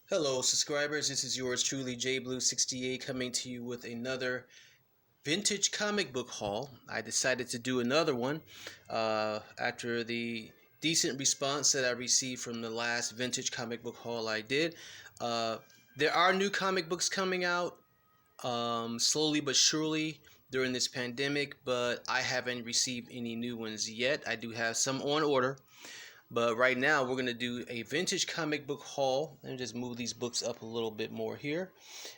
Hello, subscribers. This is yours truly, JBlue68, coming to you with another vintage comic book haul. I decided to do another one after the decent response that I received from the last vintage comic book haul I did. Uh, there are new comic books coming out slowly but surely during this pandemic, but I haven't received any new ones yet. I do have some on order. But right now, we're going to do a vintage comic book haul. Let me just move these books up a little bit more here.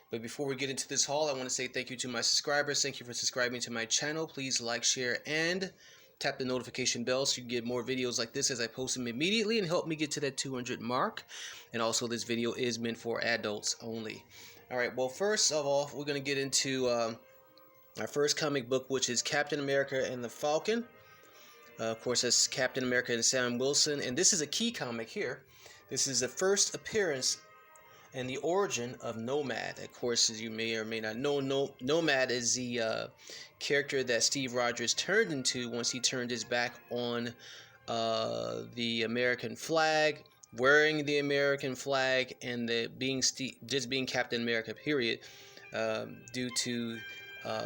But before we get into this haul, I want to say thank you to my subscribers. Thank you for subscribing to my channel. Please like, share, and tap the notification bell so you get more videos like this as I post them immediately and help me get to that 200 mark. And also, this video is meant for adults only. All right, well, first of all, we're going to get into our first comic book, which is Captain America and the Falcon. Of course, that's Captain America and Sam Wilson. And this is a key comic here. This is the first appearance and the origin of Nomad. Of course, as you may or may not know, Nomad is the character that Steve Rogers turned into once he turned his back on the American flag, wearing the American flag, and just being Captain America, period, due to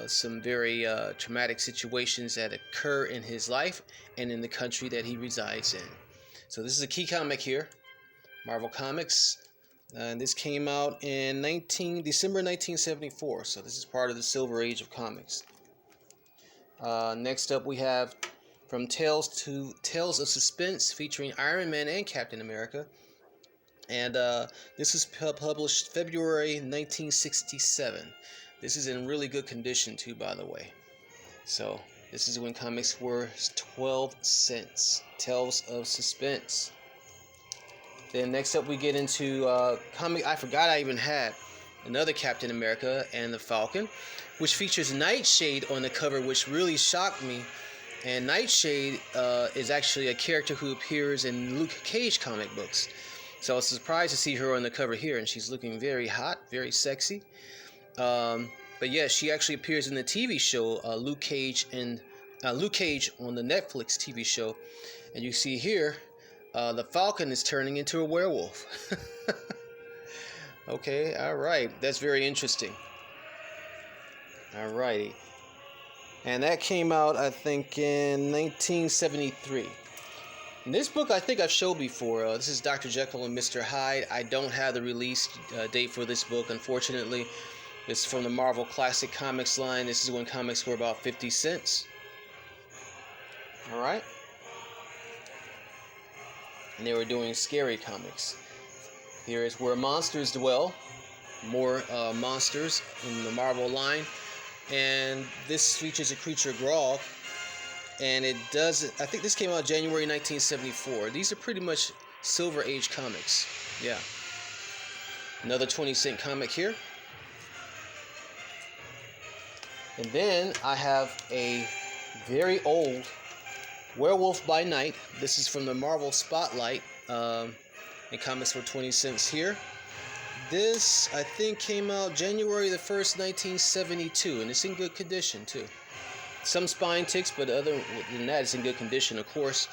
some very traumatic situations that occur in his life and in the country that he resides in. So this is a key comic here, Marvel Comics, and this came out in December 1974. So this is part of the Silver Age of comics. Next up, we have from Tales of Suspense, featuring Iron Man and Captain America. And this was published February 1967. This is in really good condition too, by the way. So this is when comics were 12 cents. Tales of Suspense. Then next up we get into comic I forgot I even had another Captain America and the Falcon, which features Nightshade on the cover, which really shocked me. And Nightshade is actually a character who appears in Luke Cage comic books. So I was surprised to see her on the cover here, and she's looking very hot, very sexy. But yeah, she actually appears in the TV show Luke Cage on the Netflix TV show. And you see here, the Falcon is turning into a werewolf. Okay, all right, that's very interesting. All righty, and that came out, I think, in 1973. And this book I think I've showed before. This is Dr. Jekyll and Mr. Hyde. I don't have the release date for this book, unfortunately. It's from the Marvel Classic Comics line. This is when comics were about 50 cents. All right. And they were doing scary comics. Here is Where Monsters Dwell. More monsters in the Marvel line. And this features a creature, Grog. And it does, I think this came out January 1974. These are pretty much Silver Age comics. Yeah. Another 20-cent comic here. And then I have a very old Werewolf by Night. This is from the Marvel Spotlight. And comics for 20 cents here. This, I think, came out January the 1st, 1972. And it's in good condition, too. Some spine ticks, but other than that, it's in good condition. Of course,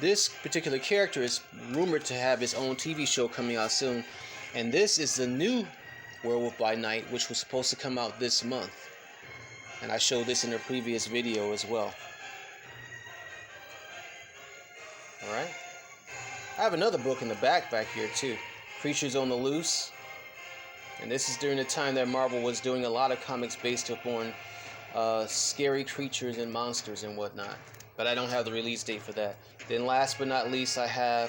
this particular character is rumored to have his own TV show coming out soon. And this is the new Werewolf by Night, which was supposed to come out this month. And I showed this in a previous video as well. Alright. I have another book in the back here too. Creatures on the Loose. And this is during the time that Marvel was doing a lot of comics based upon scary creatures and monsters and whatnot. But I don't have the release date for that. Then last but not least, I have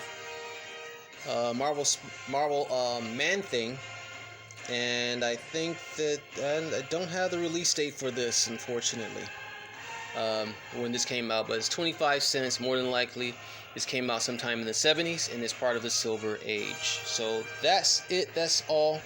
Marvel Man-Thing. And I think that I don't have the release date for this, unfortunately, when this came out. But it's 25 cents, more than likely. This came out sometime in the 70s, and it's part of the Silver Age. So that's it. That's all